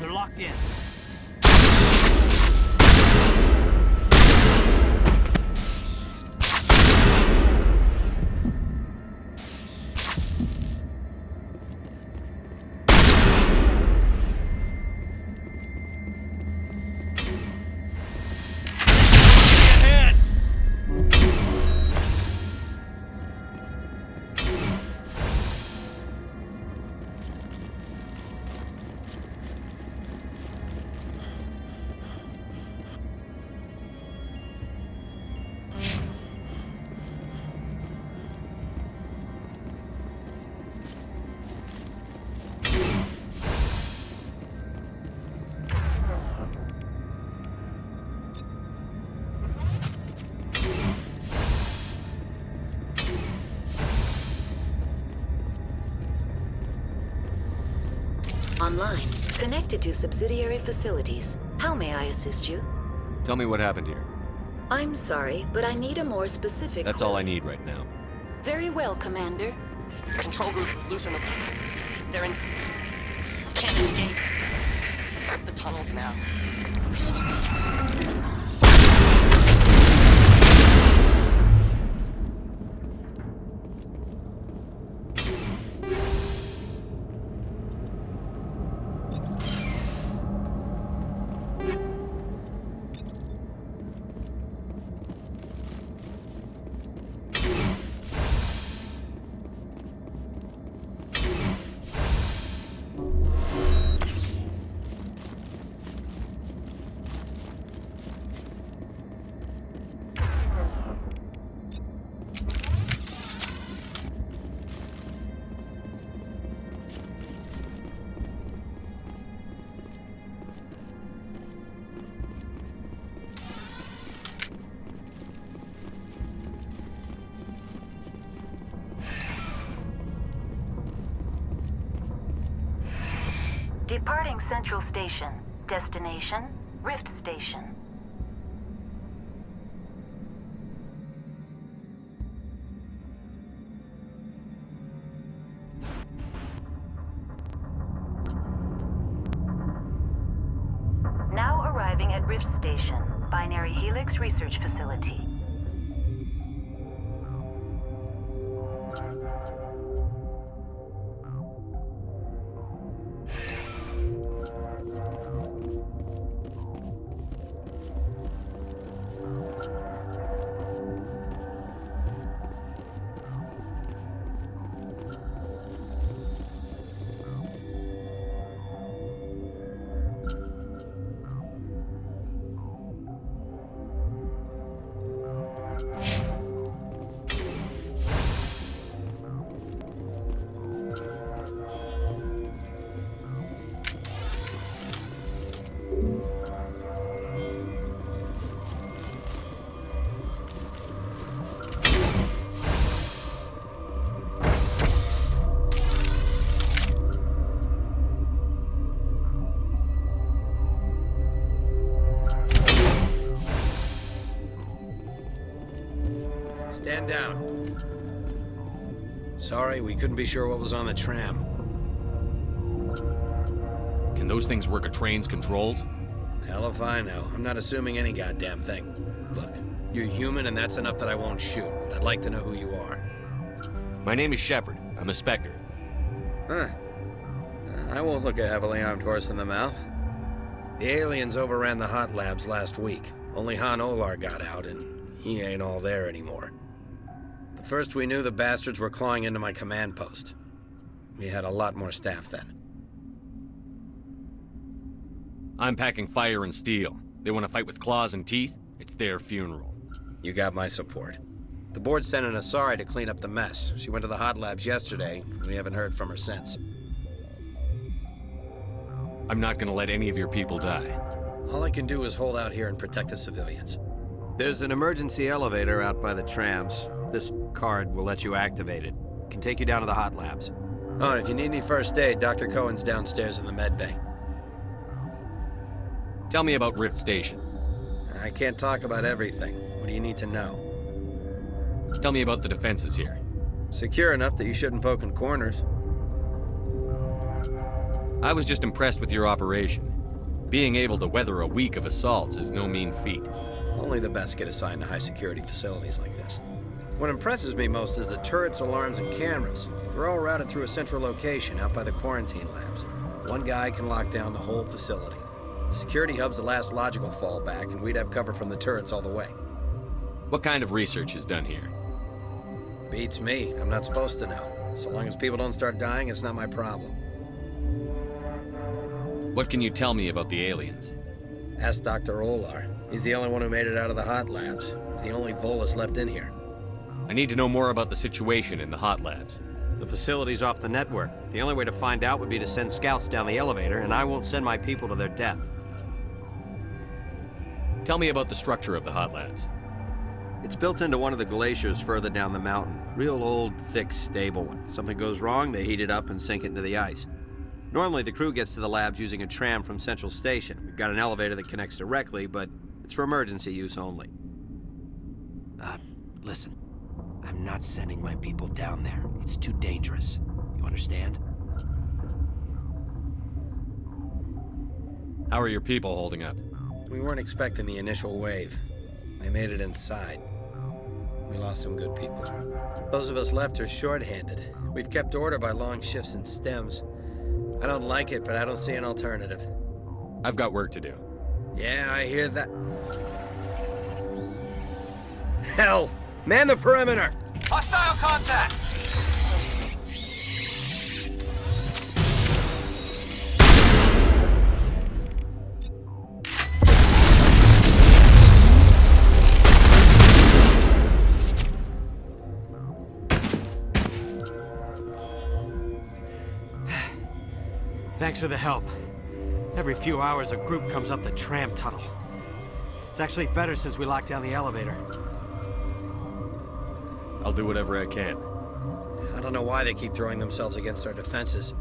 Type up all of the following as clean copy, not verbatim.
They're locked in. Online. Connected to subsidiary facilities. How may I assist you? Tell me what happened here. I'm sorry, but I need a more specific... That's all I need right now. Very well, Commander. Control group, loosen the... They're in... Can't escape. The tunnels now. Sorry. Departing Central Station. Destination, Rift Station. Now arriving at Rift Station, Binary Helix Research Facility. Stand down. Sorry, we couldn't be sure what was on the tram. Can those things work a train's controls? Hell if I know. I'm not assuming any goddamn thing. Look, you're human and that's enough that I won't shoot, but I'd like to know who you are. My name is Shepard. I'm a Spectre. Huh. I won't look a heavily armed horse in the mouth. The aliens overran the hot labs last week. Only Han Olar got out, and he ain't all there anymore. The first we knew, the bastards were clawing into my command post. We had a lot more staff then. I'm packing fire and steel. They want to fight with claws and teeth? It's their funeral. You got my support. The board sent an Asari to clean up the mess. She went to the hot labs yesterday. We haven't heard from her since. I'm not gonna let any of your people die. All I can do is hold out here and protect the civilians. There's an emergency elevator out by the trams. This card will let you activate it. Can take you down to the hot labs. Oh, and if you need any first aid, Dr. Cohen's downstairs in the med bay. Tell me about Rift Station. I can't talk about everything. What do you need to know? Tell me about the defenses here. Secure enough that you shouldn't poke in corners. I was just impressed with your operation. Being able to weather a week of assaults is no mean feat. Only the best get assigned to high-security facilities like this. What impresses me most is the turrets, alarms, and cameras. They're all routed through a central location out by the quarantine labs. One guy can lock down the whole facility. The security hub's the last logical fallback, and we'd have cover from the turrets all the way. What kind of research is done here? Beats me. I'm not supposed to know. So long as people don't start dying, it's not my problem. What can you tell me about the aliens? Ask Dr. Olar. He's the only one who made it out of the hot labs. He's the only Volus left in here. I need to know more about the situation in the hot labs. The facility's off the network. The only way to find out would be to send scouts down the elevator, and I won't send my people to their death. Tell me about the structure of the hot labs. It's built into one of the glaciers further down the mountain. Real old, thick, stable one. Something goes wrong, they heat it up and sink it into the ice. Normally, the crew gets to the labs using a tram from Central Station. We've got an elevator that connects directly, but it's for emergency use only. Listen. I'm not sending my people down there. It's too dangerous. You understand? How are your people holding up? We weren't expecting the initial wave. They made it inside. We lost some good people. Those of us left are short-handed. We've kept order by long shifts and stems. I don't like it, but I don't see an alternative. I've got work to do. Yeah, I hear that. Hell! Man the perimeter! Hostile contact! Thanks for the help. Every few hours, a group comes up the tram tunnel. It's actually better since we locked down the elevator. I'll do whatever I can. I don't know why they keep throwing themselves against our defenses.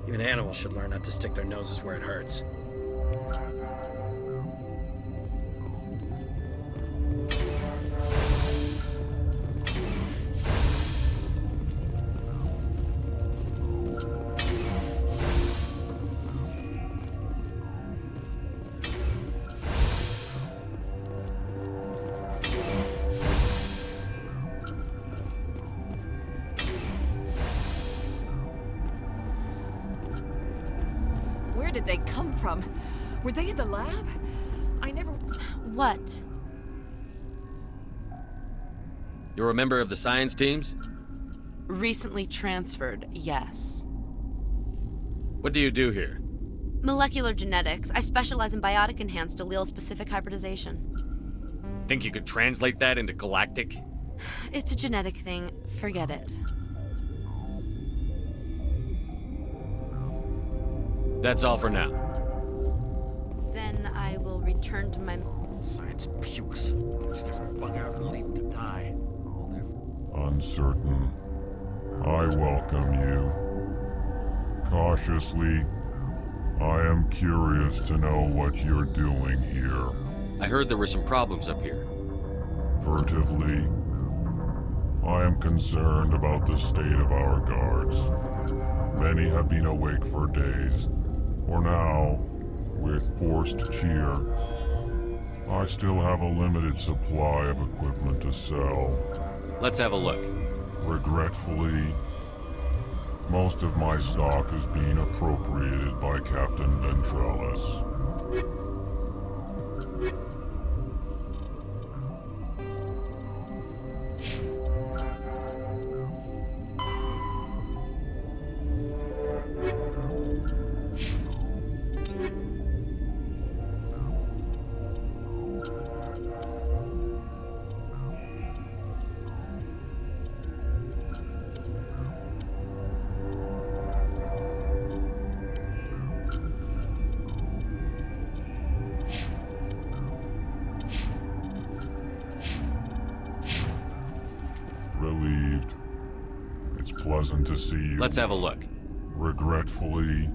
Even animals should learn not to stick their noses where it hurts. Where did they come from? Were they in the lab? I never... What? You're a member of the science teams? Recently transferred, yes. What do you do here? Molecular genetics. I specialize in biotic-enhanced allele-specific hybridization. Think you could translate that into galactic? It's a genetic thing. Forget it. That's all for now. Then I will return to my... Science pukes. She just bug out and leave to die. Uncertain. I welcome you. Cautiously, I am curious to know what you're doing here. I heard there were some problems up here. Furtively, I am concerned about the state of our guards. Many have been awake for days. For now, with forced cheer, I still have a limited supply of equipment to sell. Let's have a look. Regretfully, most of my stock is being appropriated by Captain Ventrellis. Relieved. It's pleasant to see you. Let's have a look. Regretfully,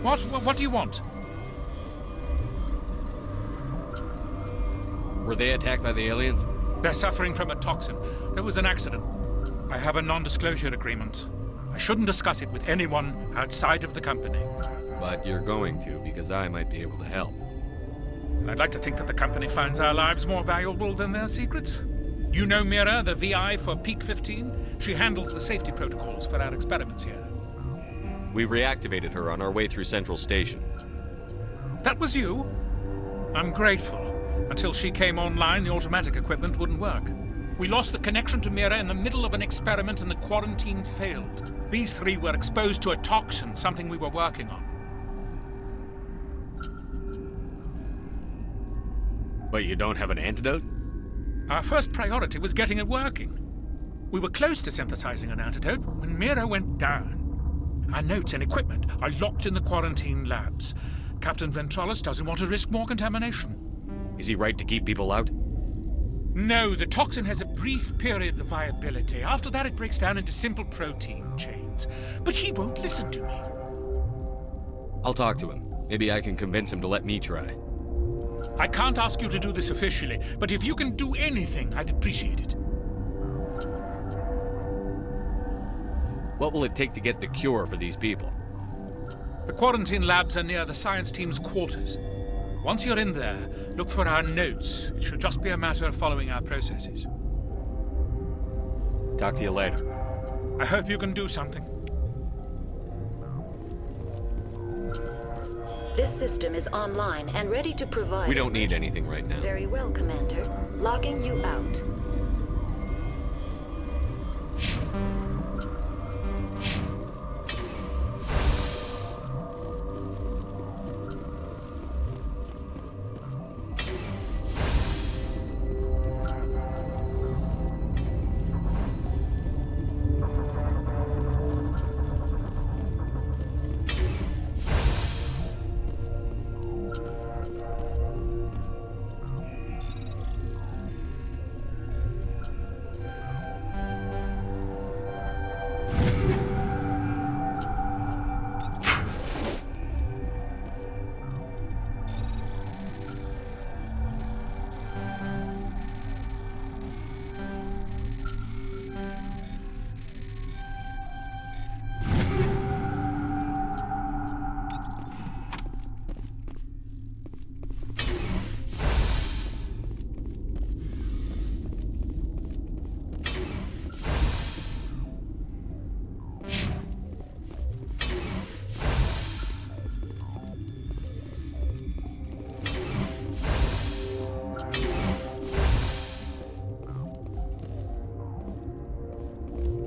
What? What do you want? Were they attacked by the aliens? They're suffering from a toxin. There was an accident. I have a non-disclosure agreement. I shouldn't discuss it with anyone outside of the company. But you're going to, because I might be able to help. And I'd like to think that the company finds our lives more valuable than their secrets. You know Mira, the VI for Peak 15? She handles the safety protocols for our experiments here. We reactivated her on our way through Central Station. That was you? I'm grateful. Until she came online, the automatic equipment wouldn't work. We lost the connection to Mira in the middle of an experiment and the quarantine failed. These three were exposed to a toxin, something we were working on. But you don't have an antidote? Our first priority was getting it working. We were close to synthesizing an antidote when Mira went down. Our notes and equipment are locked in the quarantine labs. Captain Ventralis doesn't want to risk more contamination. Is he right to keep people out? No, the toxin has a brief period of viability. After that, it breaks down into simple protein chains. But he won't listen to me. I'll talk to him. Maybe I can convince him to let me try. I can't ask you to do this officially, but if you can do anything, I'd appreciate it. What will it take to get the cure for these people? The quarantine labs are near the science team's quarters. Once you're in there, look for our notes. It should just be a matter of following our processes. Talk to you later. I hope you can do something. This system is online and ready to provide... We don't need anything right now. Very well, Commander. Logging you out.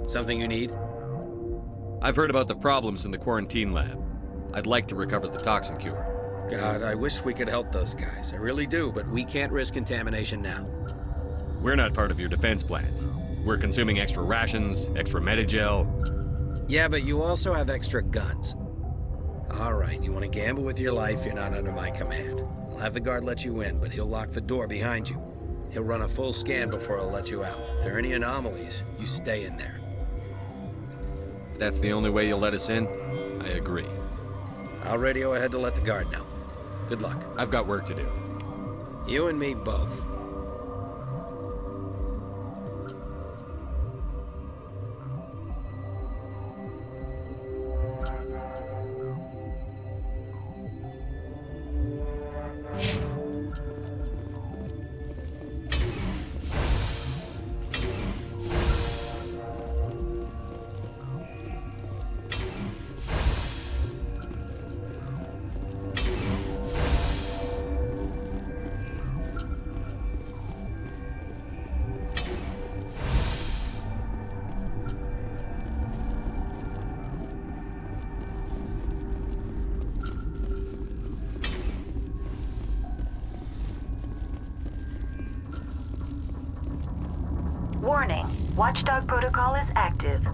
Something you need? I've heard about the problems in the quarantine lab. I'd like to recover the toxin cure. God, I wish we could help those guys. I really do, but we can't risk contamination now. We're not part of your defense plans. We're consuming extra rations, extra Medigel. Yeah, but you also have extra guns. All right, you want to gamble with your life, you're not under my command. I'll have the guard let you in, but he'll lock the door behind you. He'll run a full scan before he'll let you out. If there are any anomalies, you stay in there. If that's the only way you'll let us in, I agree. I'll radio ahead to let the guard know. Good luck. I've got work to do. You and me both. Warning. Watchdog protocol is active.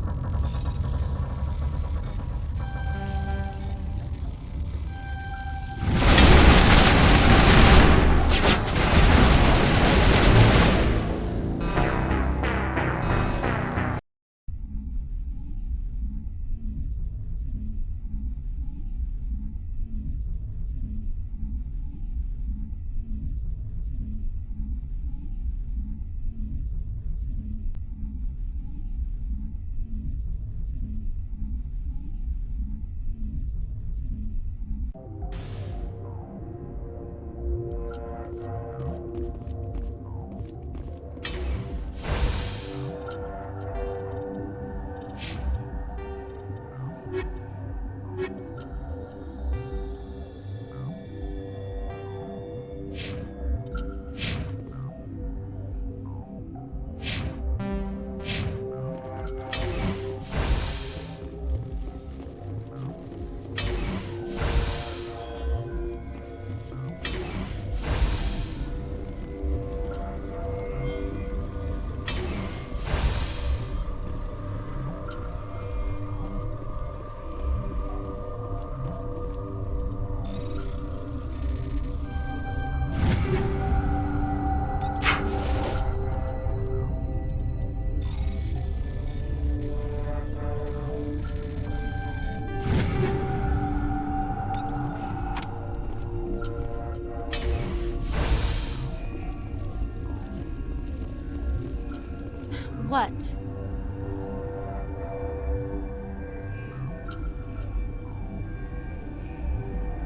What?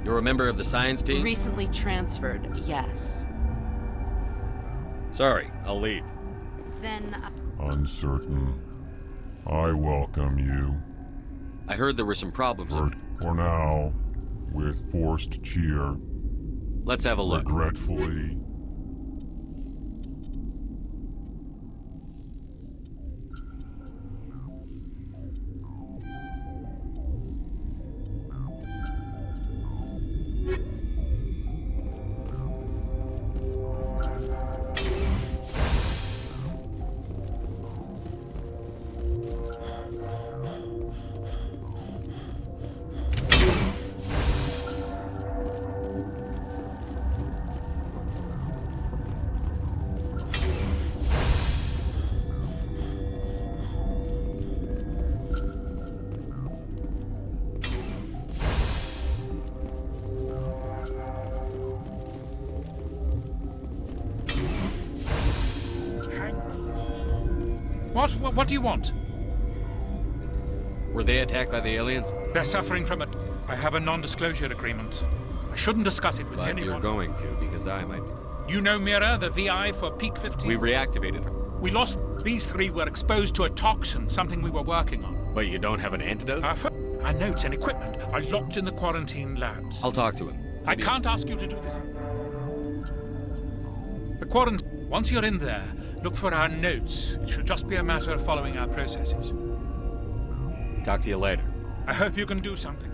You're a member of the science team? Recently transferred, yes. Sorry, I'll leave. Then, Uncertain. I welcome you. I heard there were some problems. For now, with forced cheer. Let's have a look. Regretfully. What do you want? Were they attacked by the aliens? They're suffering from it. I have a non-disclosure agreement. I shouldn't discuss it with But anyone. you're going to, because I might. You know Mira, the VI for Peak 15? We reactivated her. We lost. These three were exposed to a toxin, something we were working on. Wait, you don't have an antidote? Our notes and equipment are locked in the quarantine labs. I'll talk to him. I can't ask you to do this. The quarantine. Once you're in there, look for our notes. It should just be a matter of following our processes. Talk to you later. I hope you can do something.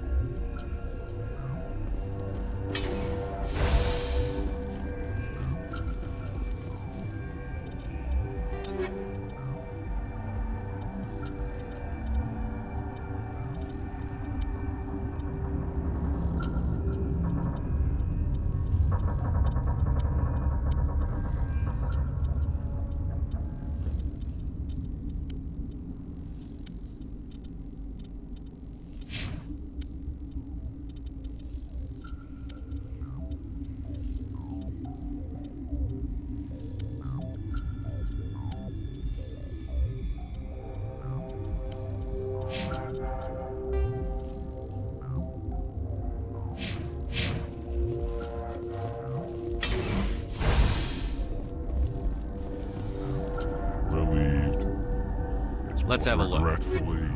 Relieved. Let's have a look. Regretfully.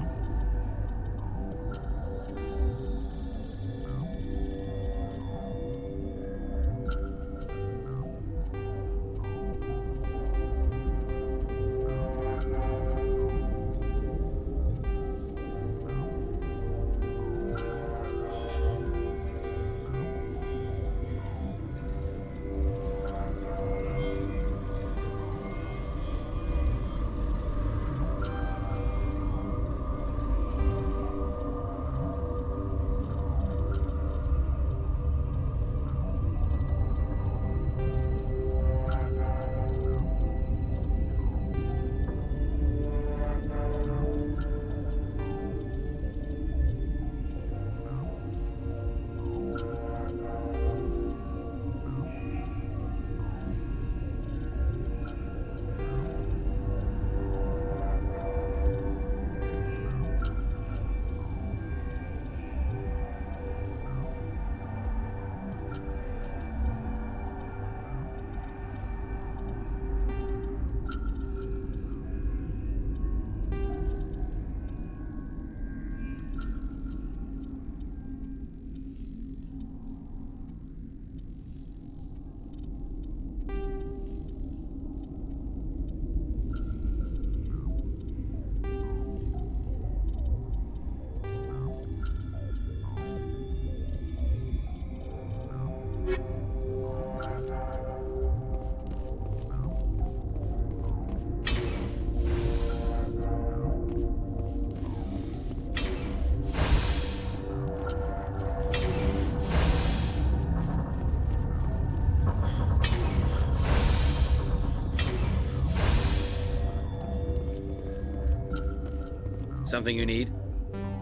Something you need?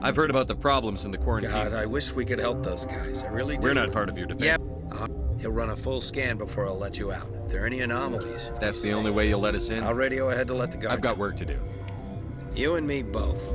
I've heard about the problems in the quarantine. God, I wish we could help those guys. I really do. We're not part of your defense. Yep. He'll run a full scan before he'll let you out. If there are any anomalies... If that's the only way you'll let us in, I'll radio ahead to let the guard I've got know. work to do. You and me both.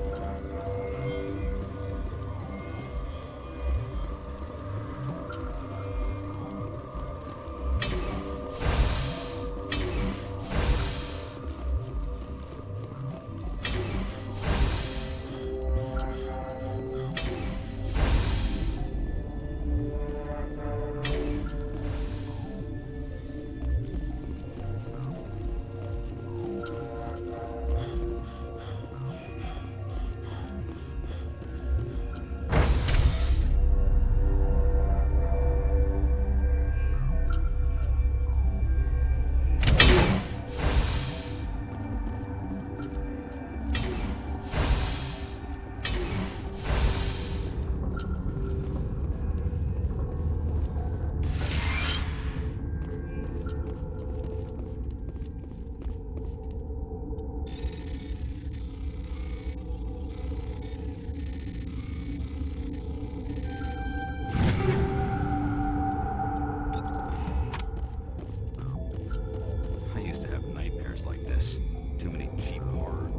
I used to have nightmares like this. Too many cheap horror.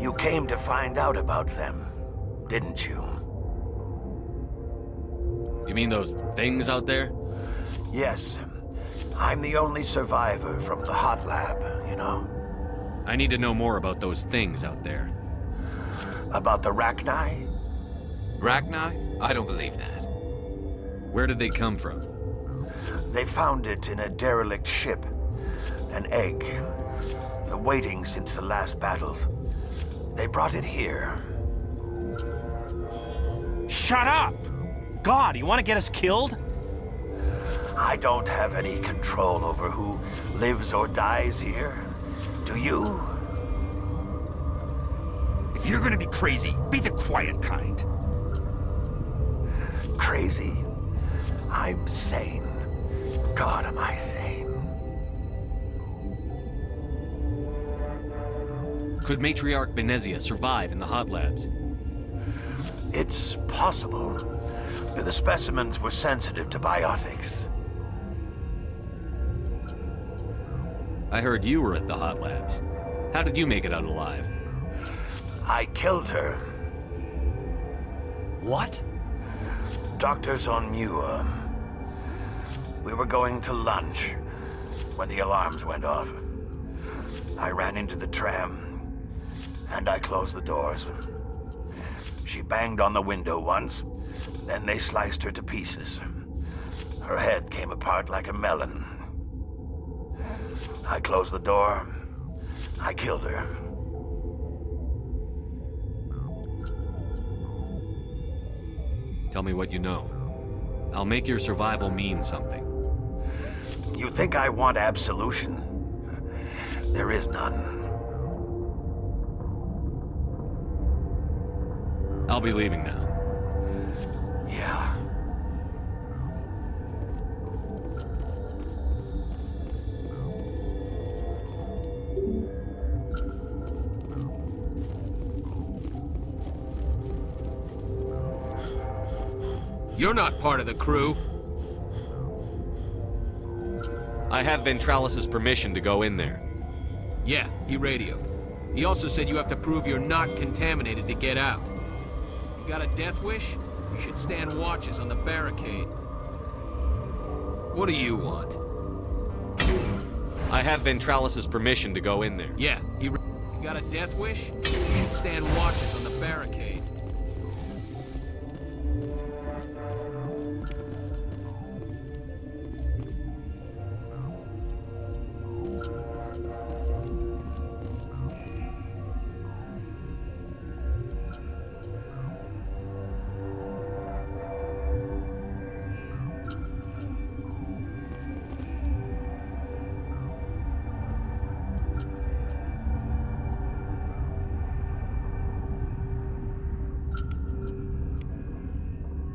You came to find out about them, didn't you? You mean those things out there? Yes. I'm the only survivor from the hot lab, you know. I need to know more about those things out there. About the Rachni? Rachni? I don't believe that. Where did they come from? They found it in a derelict ship. An egg. Waiting since the last battles. They brought it here. Shut up! God, you want to get us killed? I don't have any control over who lives or dies here. Do you? If you're gonna be crazy, be the quiet kind. Crazy? I'm sane. God, am I sane. Could Matriarch Benezia survive in the hot labs? It's possible. The specimens were sensitive to biotics. I heard you were at the hot labs. How did you make it out alive? I killed her. What? Doctors on Muir. We were going to lunch when the alarms went off. I ran into the tram, and I closed the doors. She banged on the window once, then they sliced her to pieces. Her head came apart like a melon. I closed the door. I killed her. Tell me what you know. I'll make your survival mean something. You think I want absolution? There is none. I'll be leaving now. Yeah. You're not part of the crew. I have Ventralis's permission to go in there. Yeah, he radioed. He also said you have to prove you're not contaminated to get out. You got a death wish? You should stand watches on the barricade. What do you want? I have Ventralis's permission to go in there. Yeah, you got a death wish? You should stand watches on the barricade.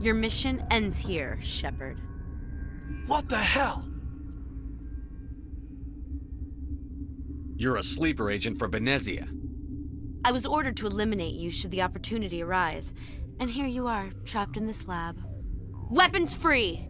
Your mission ends here, Shepard. What the hell? You're a sleeper agent for Benezia. I was ordered to eliminate you should the opportunity arise, and here you are, trapped in this lab. Weapons free!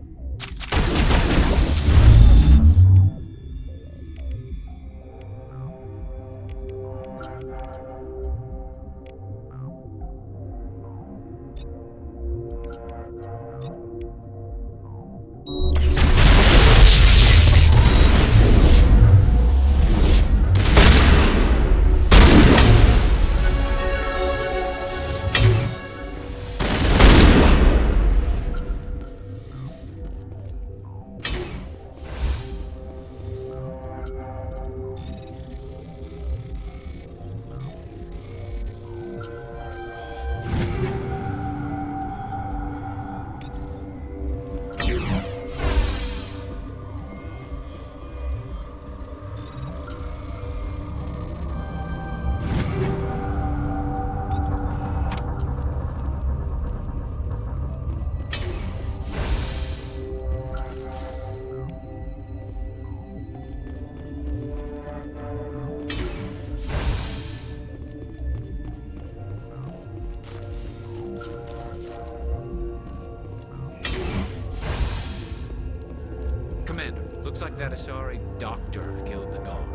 Looks like that Asari doctor killed the guard.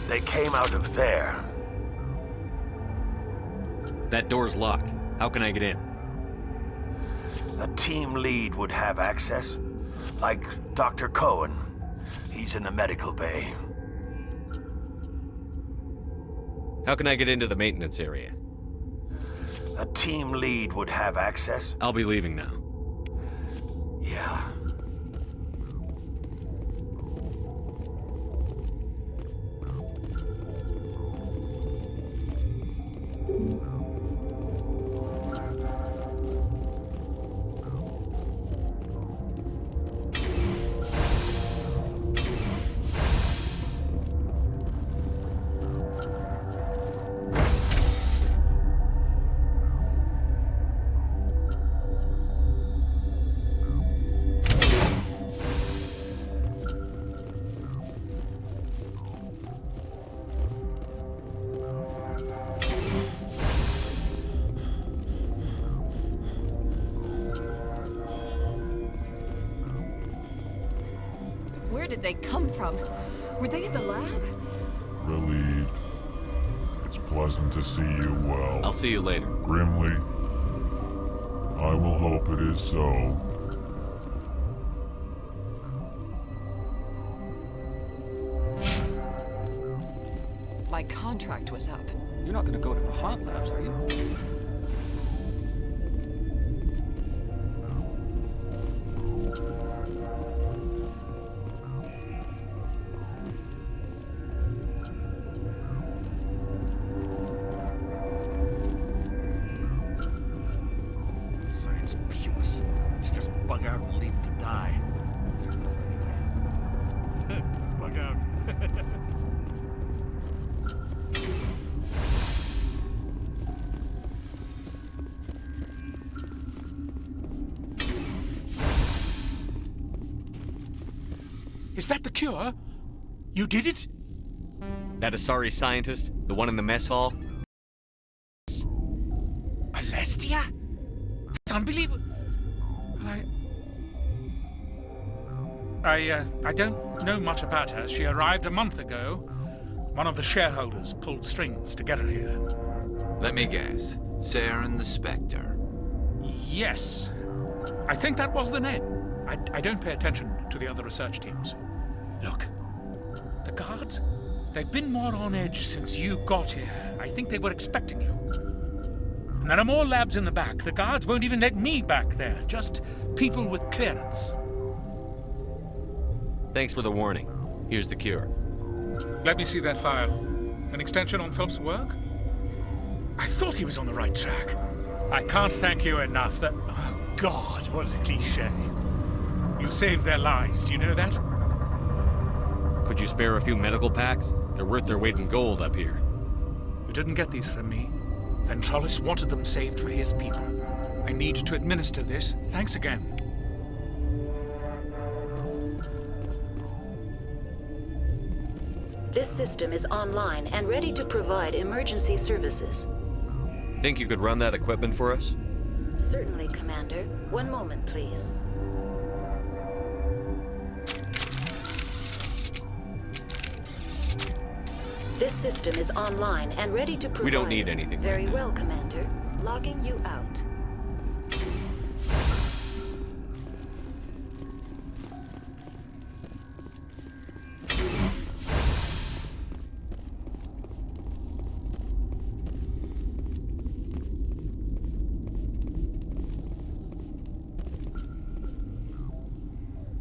They came out of there. That door's locked. How can I get in? A team lead would have access. Like Dr. Cohen. He's in the medical bay. How can I get into the maintenance area? A team lead would have access. I'll be leaving now. Yeah. Where did they come from? Were they in the lab? Relieved. It's pleasant to see you well. I'll see you later. Grimly, I will hope it is so. My contract was up. You're not gonna go to the hot labs, are you? Science puce. Should just bug out and leave him to die. I thought anyway. Bug out. Is that the cure? You did it? That Asari scientist? The one in the mess hall? Alestia? That's unbelievable. I don't know much about her. She arrived a month ago. One of the shareholders pulled strings to get her here. Let me guess. Saren the Spectre. Yes. I think that was the name. I don't pay attention to the other research teams. Look, the guards, they've been more on edge since you got here. I think they were expecting you. And there are more labs in the back. The guards won't even let me back there. Just people with clearance. Thanks for the warning. Here's the cure. Let me see that file. An extension on Philip's work? I thought he was on the right track. I can't thank you enough that... Oh, God, what a cliché. You saved their lives, do you know that? Could you spare a few medical packs? They're worth their weight in gold up here. You didn't get these from me. Ventrolis wanted them saved for his people. I need to administer this. Thanks again. This system is online and ready to provide emergency services. Think you could run that equipment for us? Certainly, Commander. One moment, please. This system is online and ready to provide... We don't need anything. Very right well, Commander. Logging you out.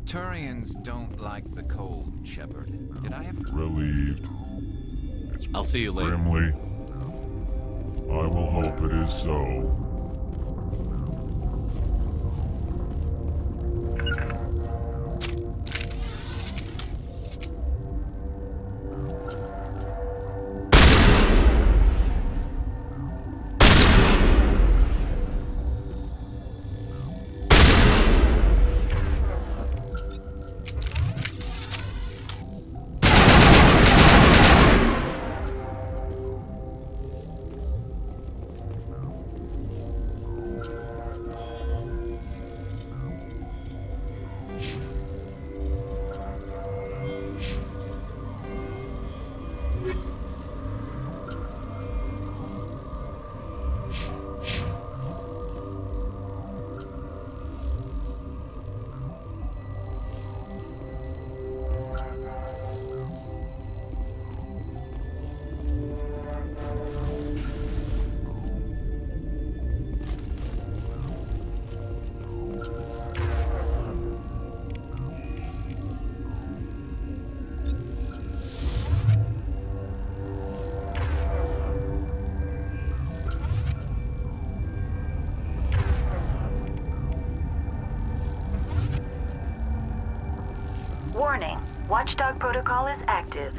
Turians don't like the cold, Shepard. Did I ever... Relieved. I'll see you later. Grimly, I will hope it is so. Watchdog protocol is active.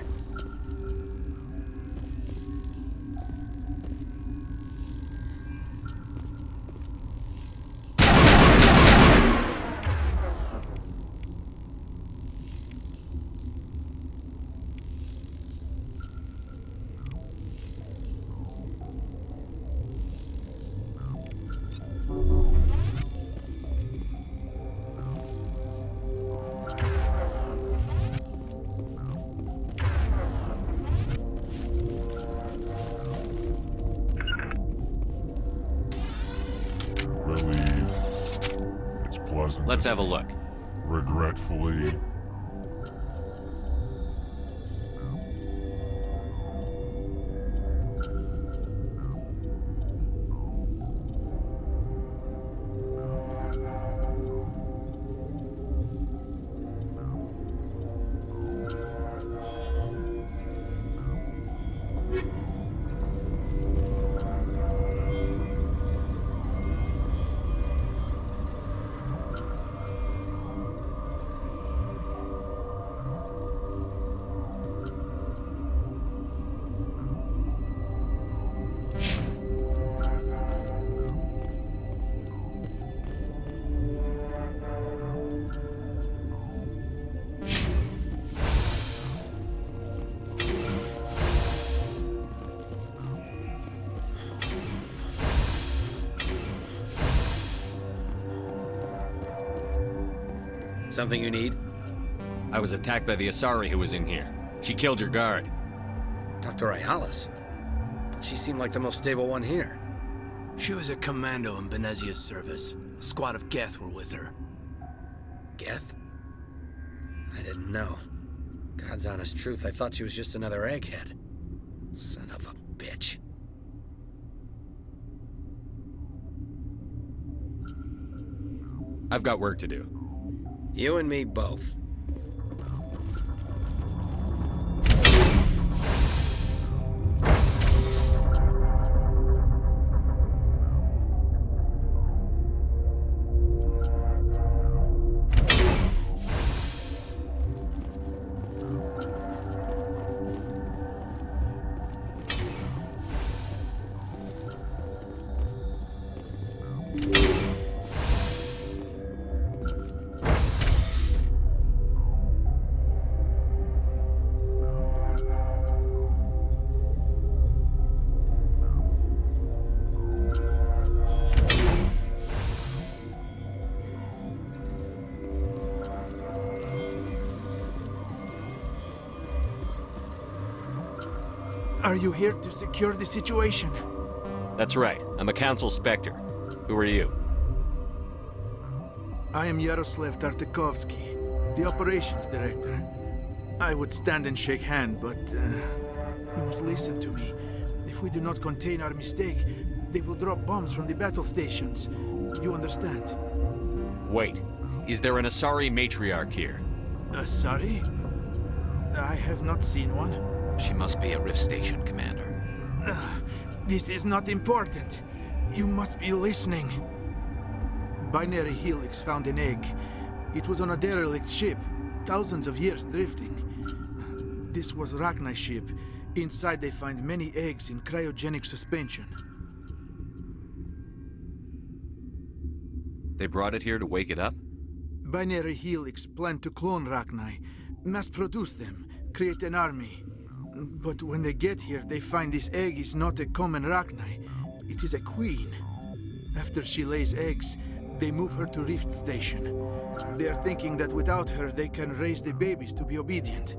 Relieved. It's pleasant. Let's have a look. Regretfully. Something you need? I was attacked by the Asari who was in here. She killed your guard. Dr. Ayala's? But she seemed like the most stable one here. She was a commando in Benezia's service. A squad of Geth were with her. Geth? I didn't know. God's honest truth, I thought she was just another egghead. Son of a bitch. I've got work to do. You and me both. Are you here to secure the situation? That's right. I'm a Council Spectre. Who are you? I am Yaroslav Tartakovsky, the operations director. I would stand and shake hand, but you must listen to me. If we do not contain our mistake, they will drop bombs from the battle stations. You understand? Wait. Is there an Asari matriarch here? Asari? I have not seen one. She must be at Rift Station, Commander. This is not important. You must be listening. Binary Helix found an egg. It was on a derelict ship, thousands of years drifting. This was Rachni's ship. Inside they find many eggs in cryogenic suspension. They brought it here to wake it up? Binary Helix planned to clone Rachni, mass-produce them, create an army. But when they get here, they find this egg is not a common Rachni. It is a queen. After she lays eggs, they move her to Rift Station. They are thinking that without her, they can raise the babies to be obedient.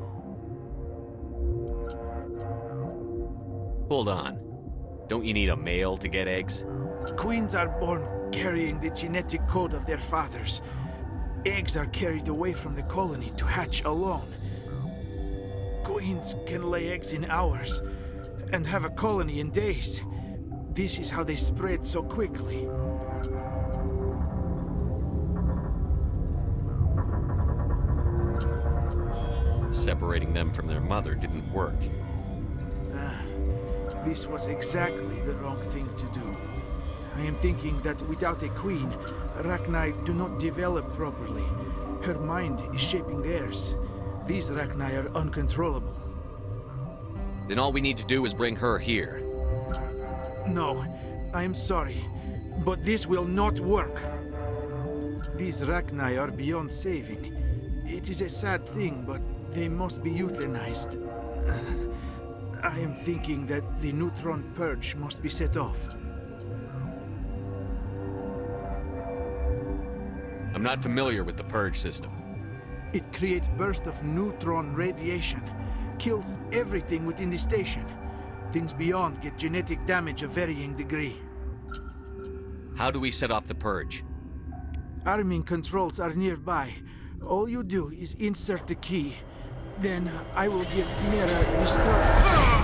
Hold on. Don't you need a male to get eggs? Queens are born carrying the genetic code of their fathers. Eggs are carried away from the colony to hatch alone. Queens can lay eggs in hours and have a colony in days. This is how they spread so quickly. Separating them from their mother didn't work. This was exactly the wrong thing to do. I am thinking that without a queen, Rachni do not develop properly. Her mind is shaping theirs. These Rachni are uncontrollable. Then all we need to do is bring her here. No, I'm sorry, but this will not work. These Rachni are beyond saving. It is a sad thing, but they must be euthanized. I am thinking that the neutron purge must be set off. I'm not familiar with the purge system. It creates bursts of neutron radiation, kills everything within the station. Things beyond get genetic damage of varying degree. How do we set off the purge? Arming controls are nearby. All you do is insert the key. Then I will give Mira destroy.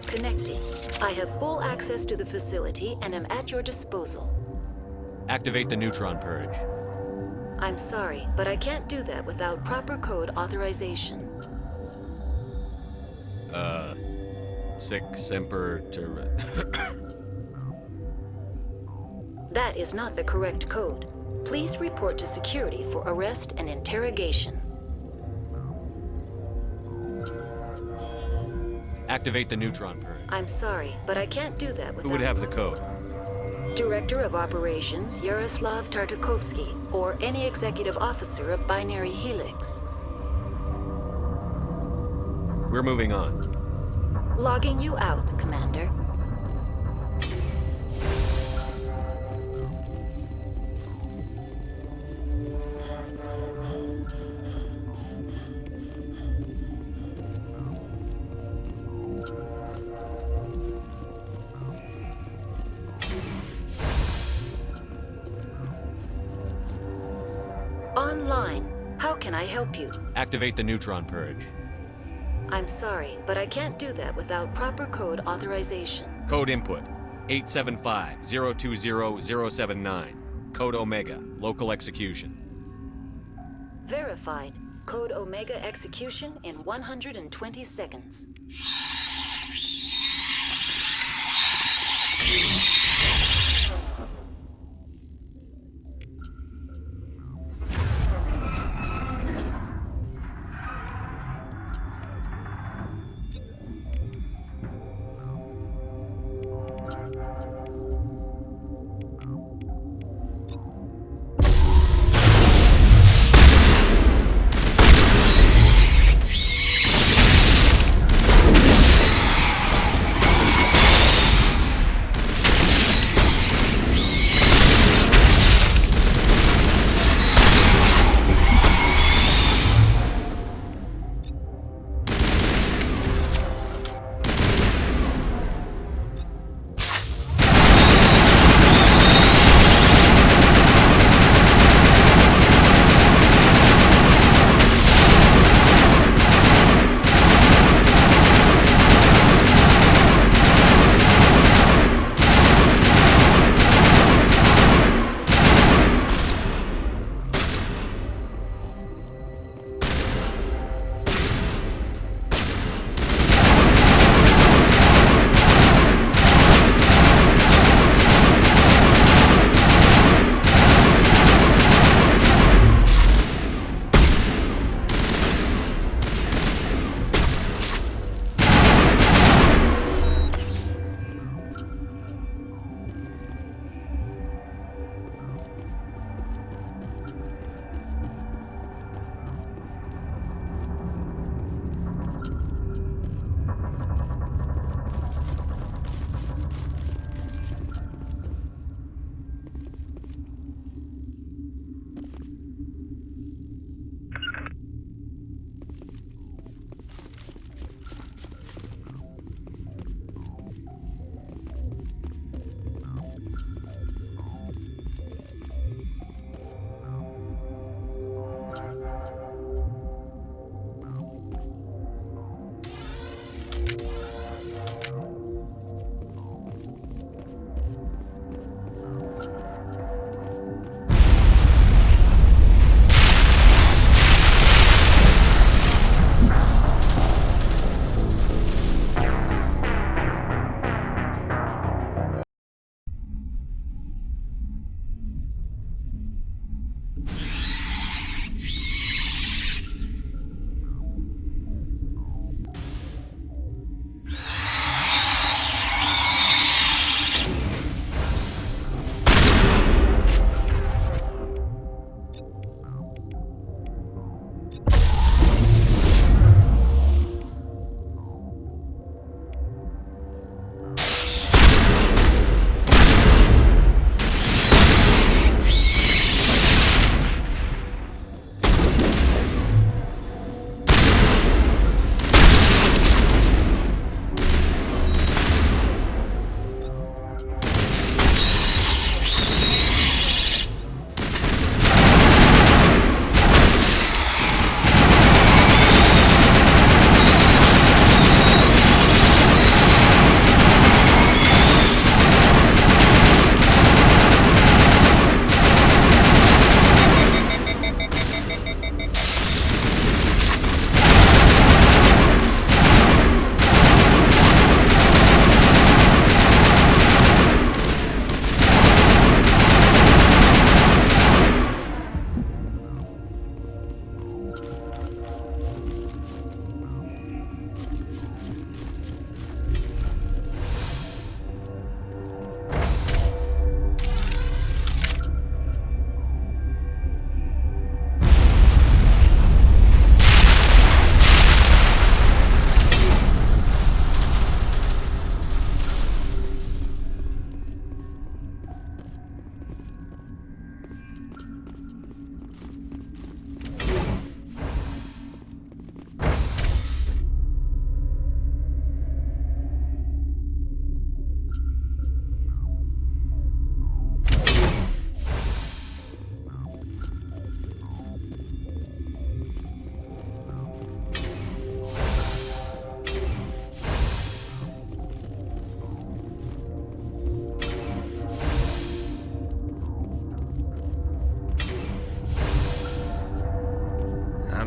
Connecting. I have full access to the facility and am at your disposal. Activate the neutron purge. I'm sorry, but I can't do that without proper code authorization. Sic semper That is not the correct code. Please report to security for arrest and interrogation. Activate the neutron purge. I'm sorry, but I can't do that without... Who would have the code? Director of Operations Yaroslav Tartakovsky, or any executive officer of Binary Helix. We're moving on. Logging you out, Commander. Online. How can I help you? Activate the neutron purge. I'm sorry, but I can't do that without proper code authorization. Code input 875-020-079. Code Omega. Local execution. Verified. Code Omega execution in 120 seconds.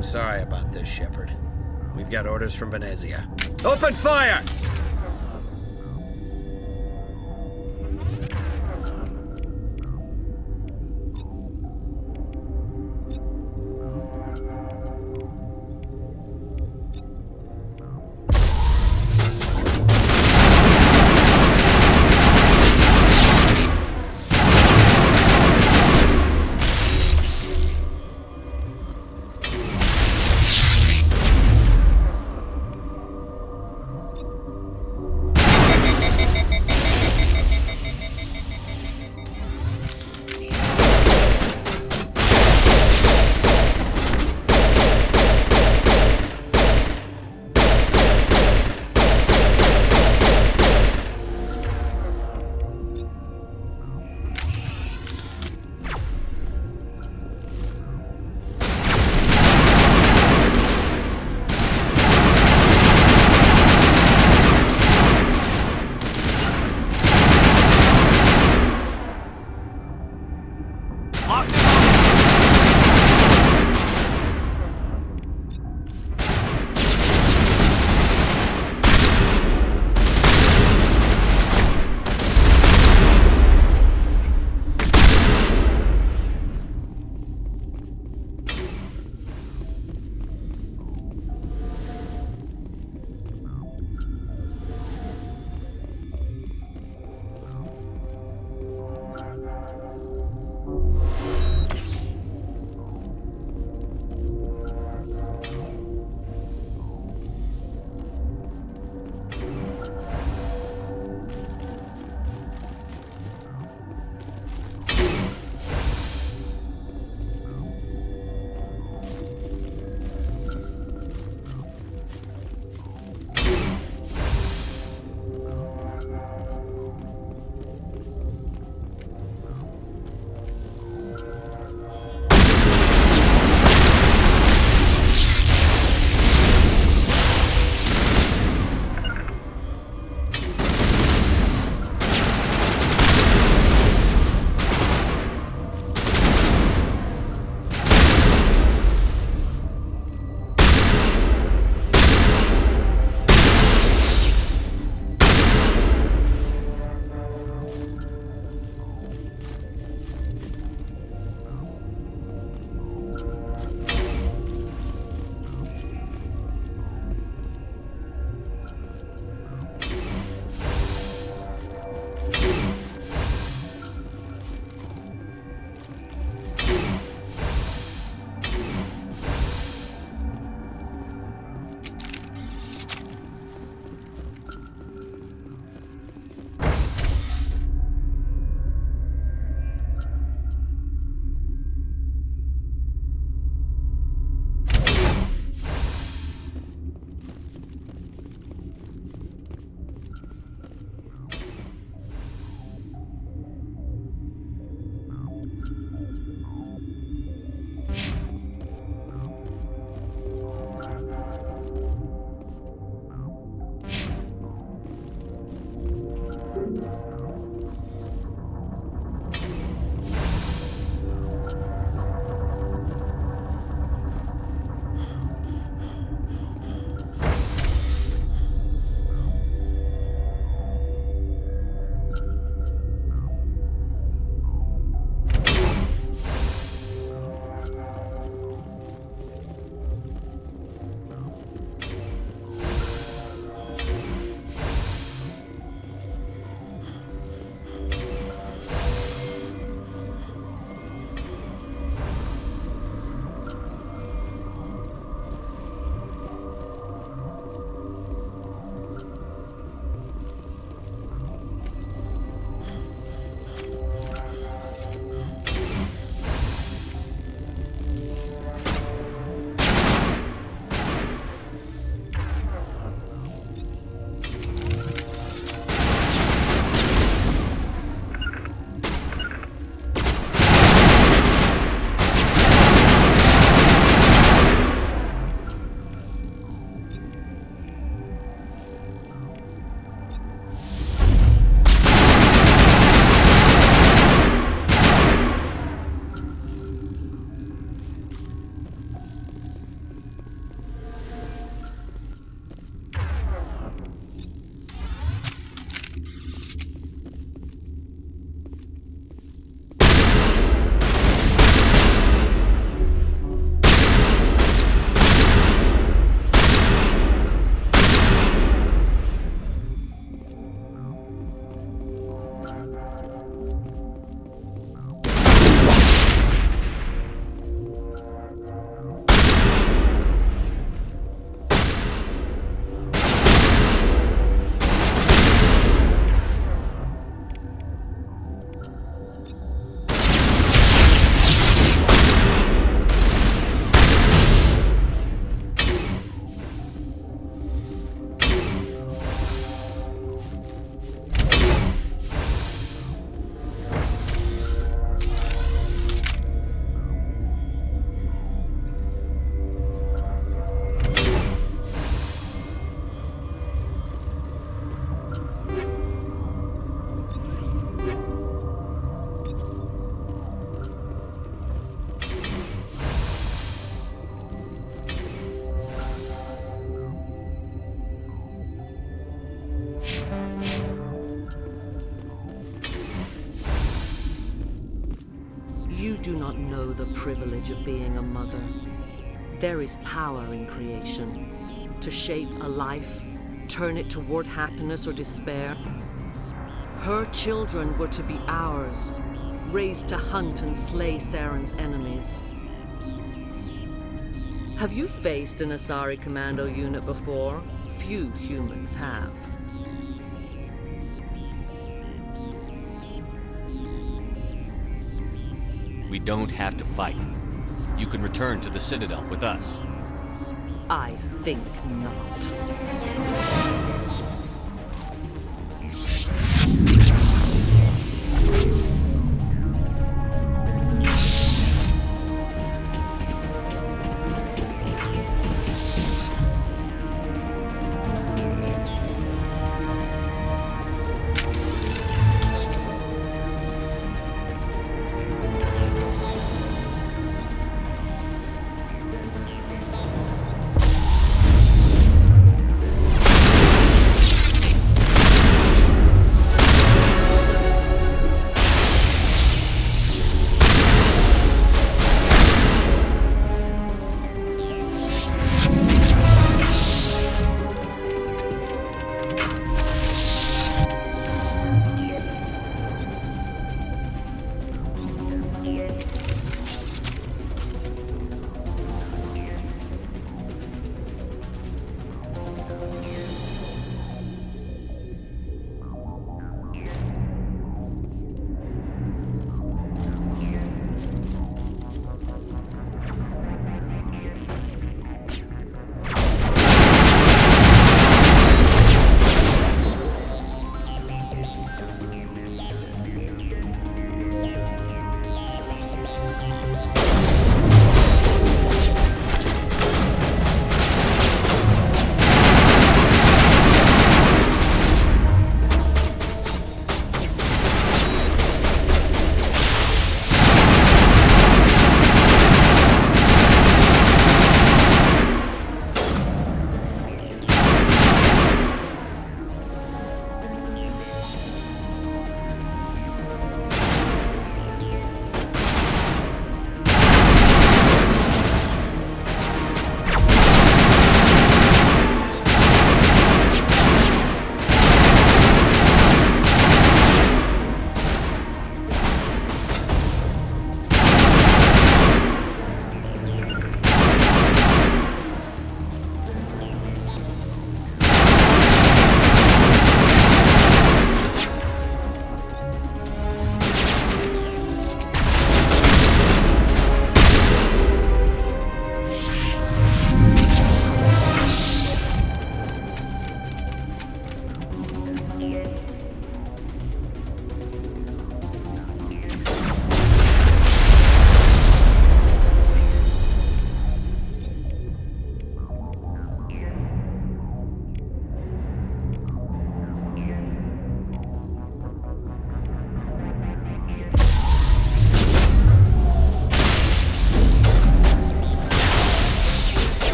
I'm sorry about this, Shepard. We've got orders from Venezia. Open fire! You do not know the privilege of being a mother. There is power in creation. To shape a life, turn it toward happiness or despair. Her children were to be ours, raised to hunt and slay Saren's enemies. Have you faced an Asari commando unit before? Few humans have. We don't have to fight. You can return to the Citadel with us. I think not.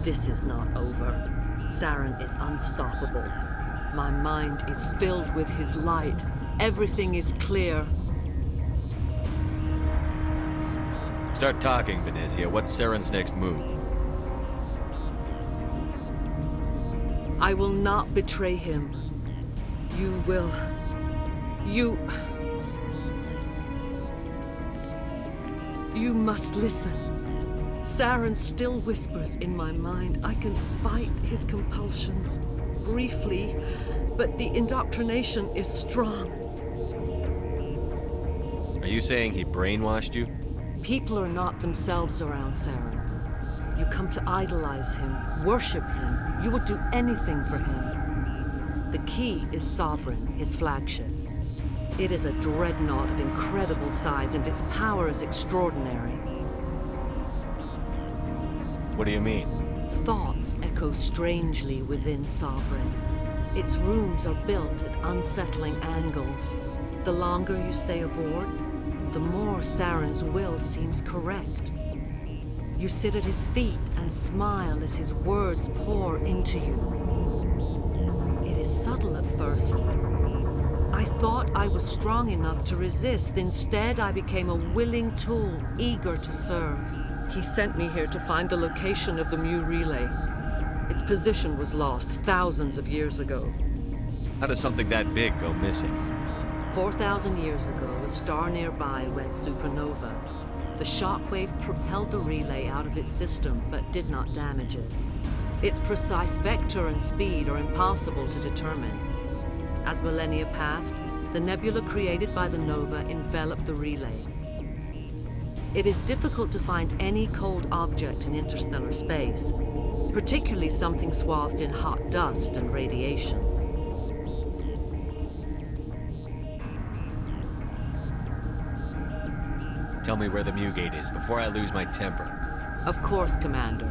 This is not over. Saren is unstoppable. My mind is filled with his light. Everything is clear. Start talking, Venezia. What's Saren's next move? I will not betray him. You will. You must listen. Saren still whispers in my mind. I can fight his compulsions. briefly, but the indoctrination is strong. Are you saying he brainwashed you? People are not themselves around Saren. You come to idolize him, worship him. You would do anything for him. The key is Sovereign, his flagship. It is a dreadnought of incredible size, and its power is extraordinary. What do you mean? Thoughts echo strangely within Sovereign. Its rooms are built at unsettling angles. The longer you stay aboard, the more Saren's will seems correct. You sit at his feet and smile as his words pour into you. It is subtle at first. I thought I was strong enough to resist. Instead, I became a willing tool, eager to serve. He sent me here to find the location of the Mu relay. Its position was lost thousands of years ago. How does something that big go missing? 4,000 years ago, a star nearby went supernova. The shockwave propelled the relay out of its system, but did not damage it. Its precise vector and speed are impossible to determine. As millennia passed, the nebula created by the nova enveloped the relay. It is difficult to find any cold object in interstellar space, particularly something swathed in hot dust and radiation. Tell me where the Mu gate is before I lose my temper. Of course, Commander.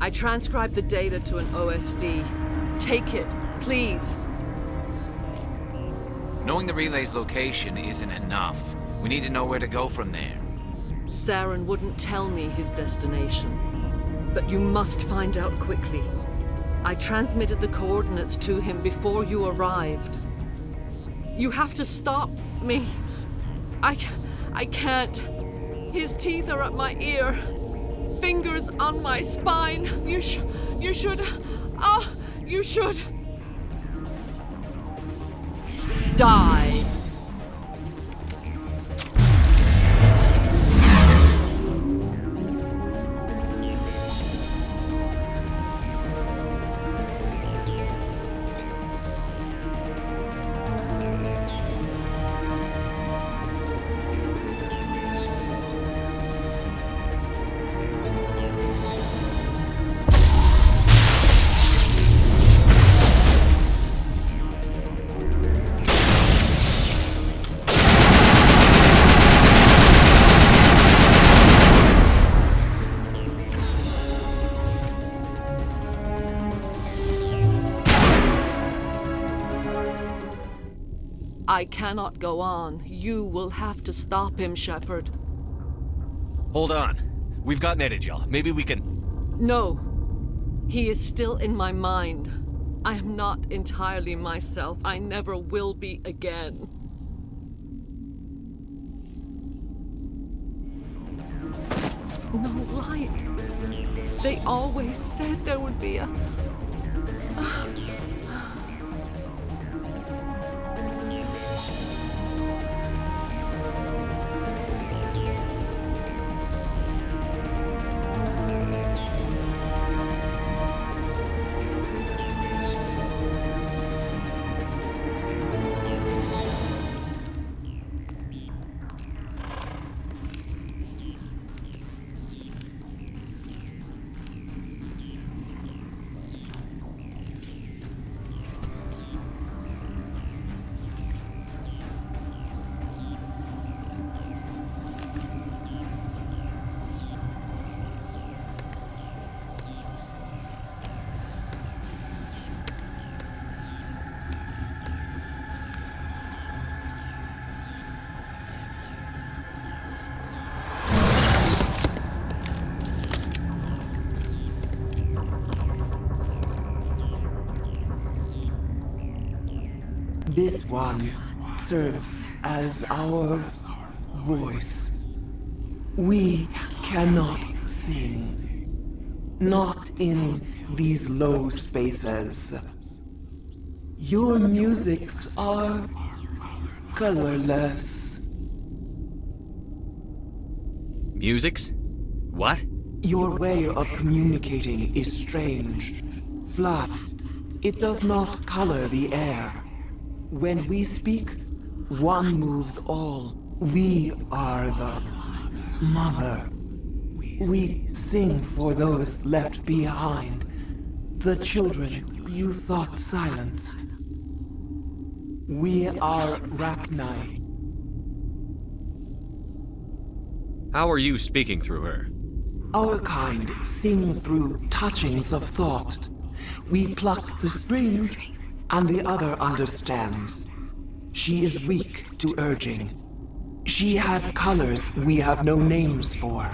I transcribed the data to an OSD. Take it, please. Knowing the relay's location isn't enough. We need to know where to go from there. Saren wouldn't tell me his destination. But you must find out quickly. I transmitted the coordinates to him before you arrived. You have to stop me. I can't. His teeth are at my ear. Fingers on my spine. You should. Die. I cannot go on. You will have to stop him, Shepard. Hold on. We've got Metagel. Maybe we can... No. He is still in my mind. I am not entirely myself. I never will be again. No light. They always said there would be a... This one serves as our voice. We cannot sing. Not in these low spaces. Your musics are colorless. Musics? What? Your way of communicating is strange. flat. It does not color the air. When we speak, one moves all. We are the mother. We sing for those left behind, the children you thought silenced. We are Rachni. How are you speaking through her? Our kind sing through touchings of thought. We pluck the strings, and the other understands. She is weak to urging. She has colors we have no names for.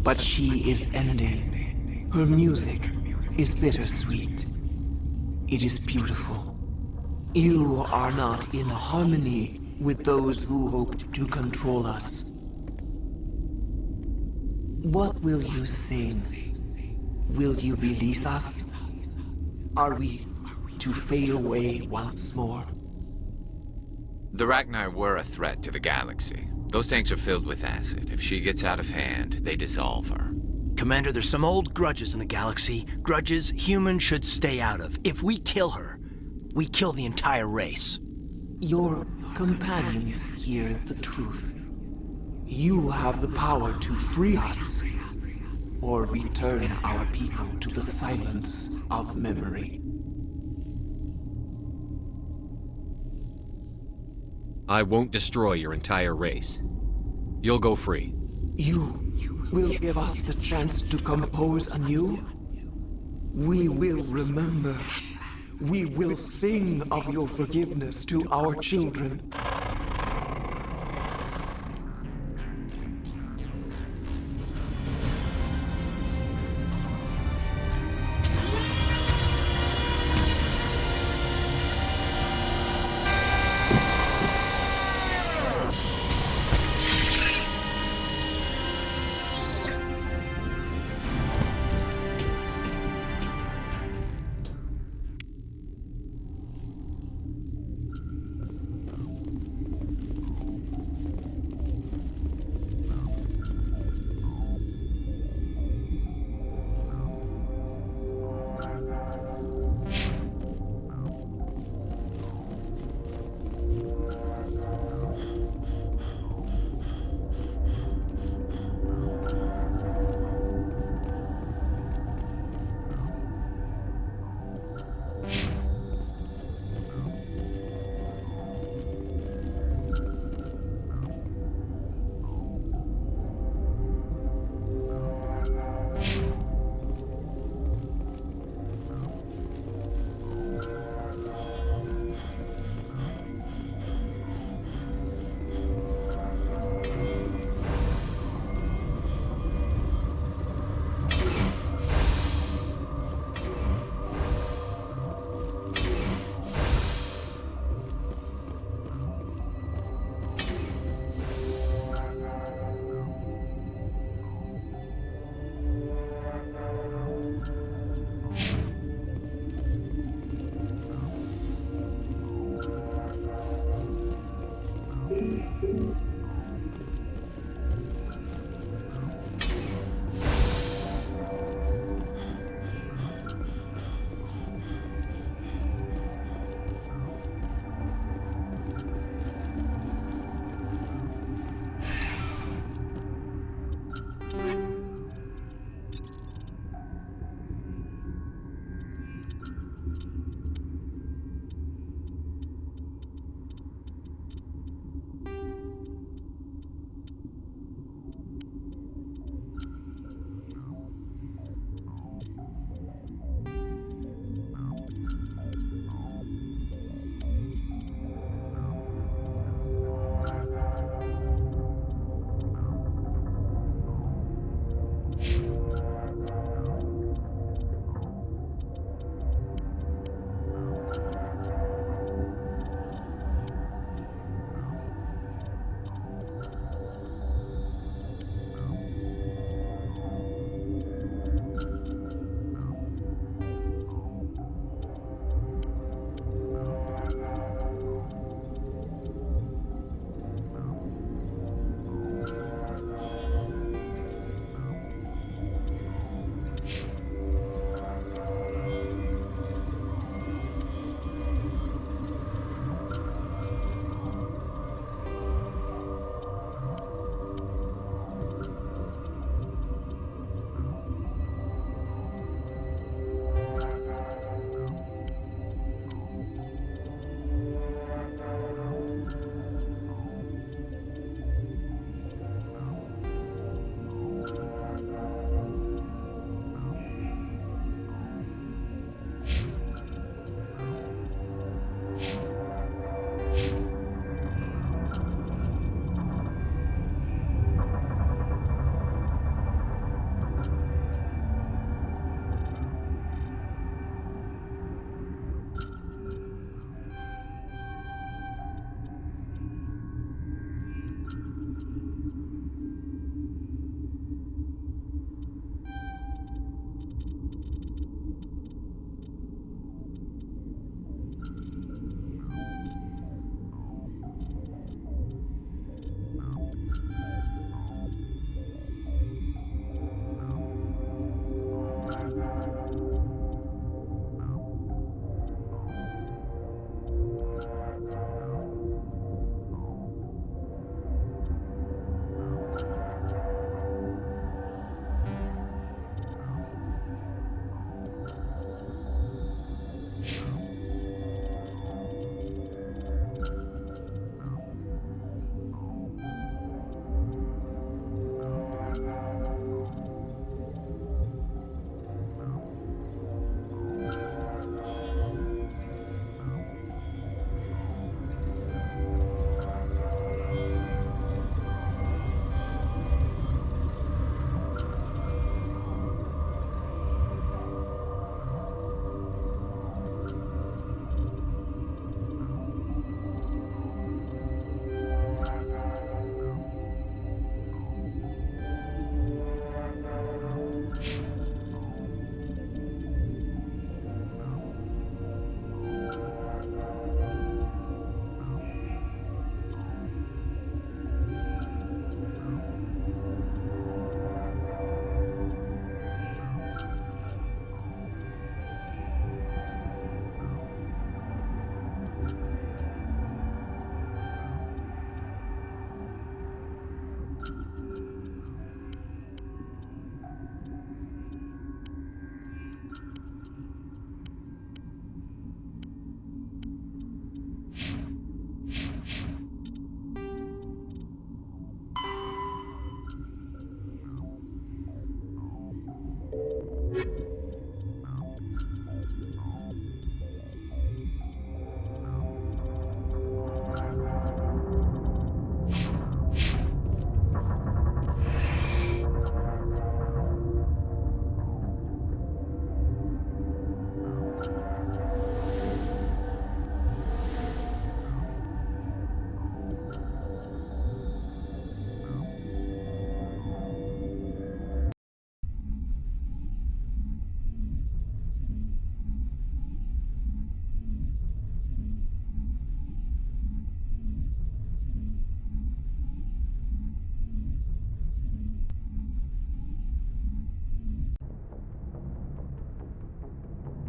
But she is ending. Her music is bittersweet. It is beautiful. You are not in harmony with those who hoped to control us. What will you sing? Will you release us? Are we to fade away once more? The Rachni were a threat to the galaxy. Those tanks are filled with acid. If she gets out of hand, they dissolve her. Commander, there's some old grudges in the galaxy. Grudges humans should stay out of. If we kill her, we kill the entire race. Your companions hear the truth. You have the power to free us, or return our people to the silence of memory. I won't destroy your entire race. You'll go free. You will give us the chance to compose anew? We will remember. We will sing of your forgiveness to our children.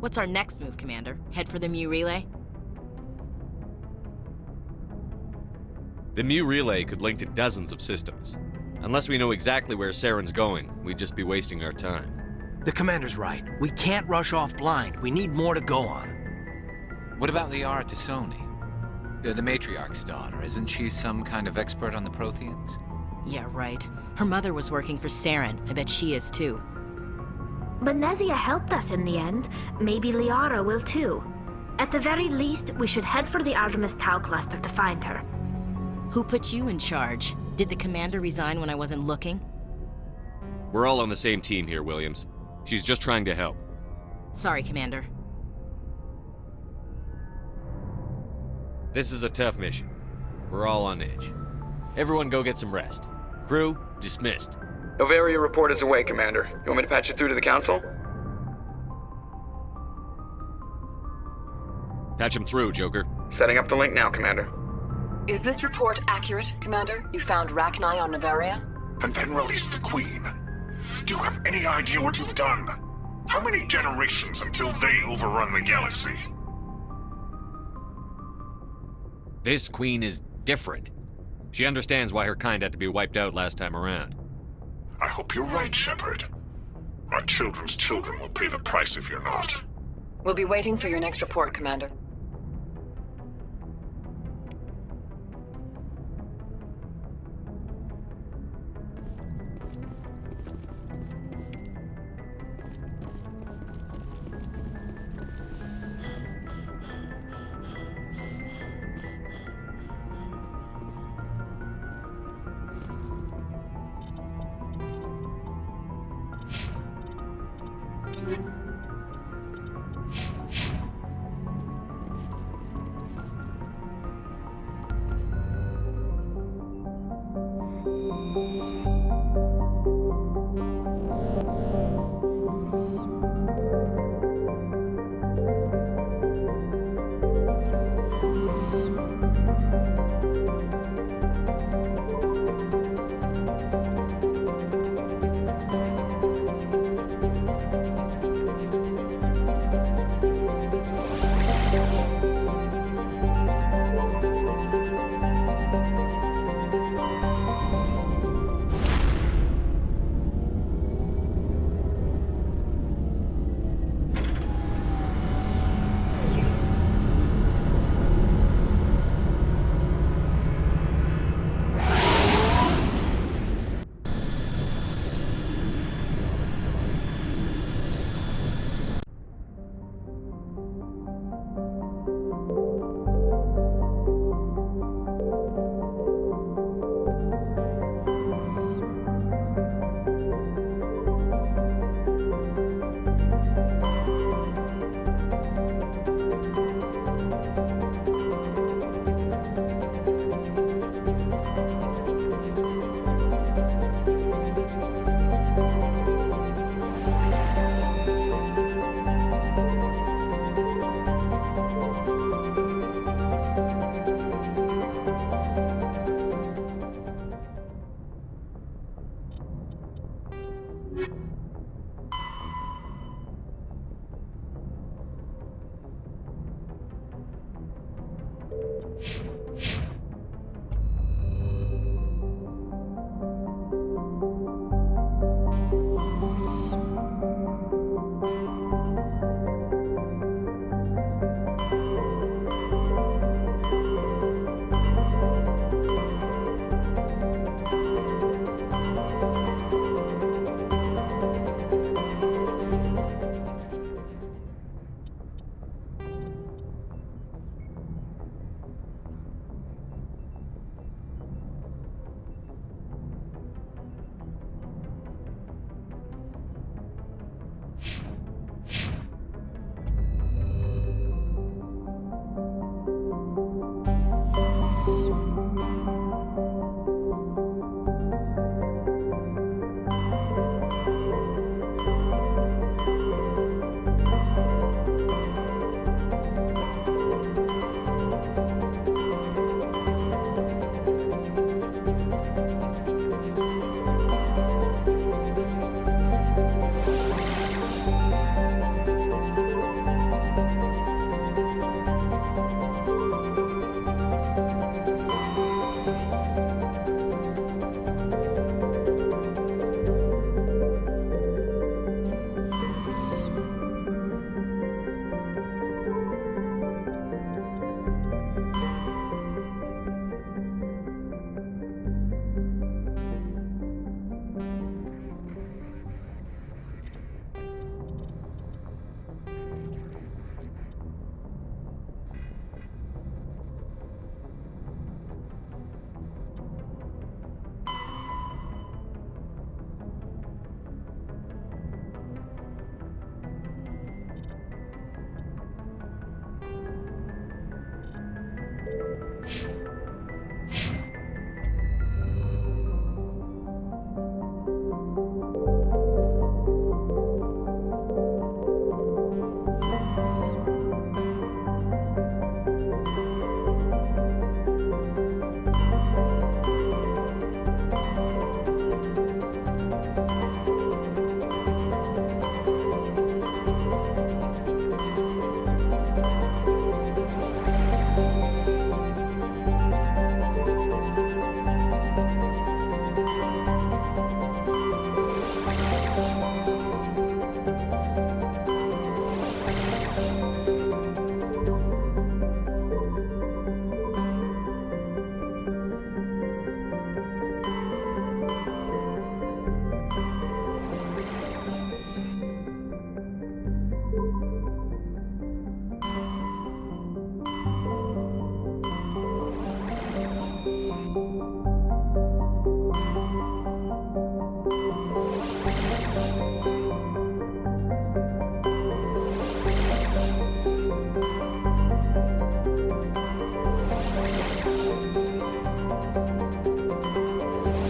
What's our next move, Commander? Head for the Mu relay? The Mu relay could link to dozens of systems. Unless we know exactly where Saren's going, we'd just be wasting our time. The commander's right. We can't rush off blind. We need more to go on. What about Liara Tassoni? The matriarch's daughter. Isn't she some kind of expert on the Protheans? Yeah, right. Her mother was working for Saren. I bet she is too. But Nezia helped us in the end. Maybe Liara will too. At the very least, we should head for the Artemis Tau cluster to find her. Who put you in charge? Did the commander resign when I wasn't looking? We're all on the same team here, Williams. She's just trying to help. Sorry, Commander. This is a tough mission. We're all on edge. Everyone go get some rest. Crew, dismissed. Novaria report is away, Commander. You want me to patch it through to the Council? Patch him through, Joker. Setting up the link now, Commander. Is this report accurate, Commander? You found Rachni on Novaria? And then released the Queen. Do you have any idea what you've done? How many generations until they overrun the galaxy? This Queen is different. She understands why her kind had to be wiped out last time around. I hope you're right, Shepard. Our children's children will pay the price if you're not. We'll be waiting for your next report, Commander.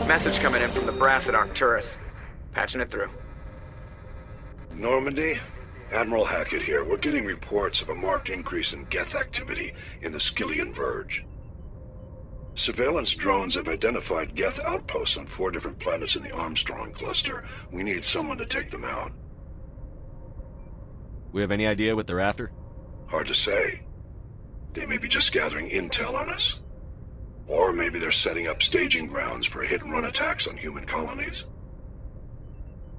Message coming in from the brass at Arcturus. Patching it through. Normandy? Admiral Hackett here. We're getting reports of a marked increase in Geth activity in the Skyllian Verge. Surveillance drones have identified Geth outposts on 4 different planets in the Armstrong cluster. We need someone to take them out. We have any idea what they're after? Hard to say. They may be just gathering intel on us. Or maybe they're setting up staging grounds for hit-and-run attacks on human colonies.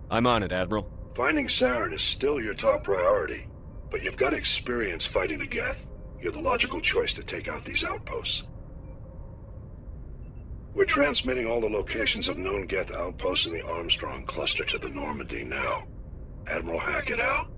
I'm on it, Admiral. Finding Saren is still your top priority, but you've got experience fighting the Geth. You're the logical choice to take out these outposts. We're transmitting all the locations of known Geth outposts in the Armstrong cluster to the Normandy now. Admiral Hackett out.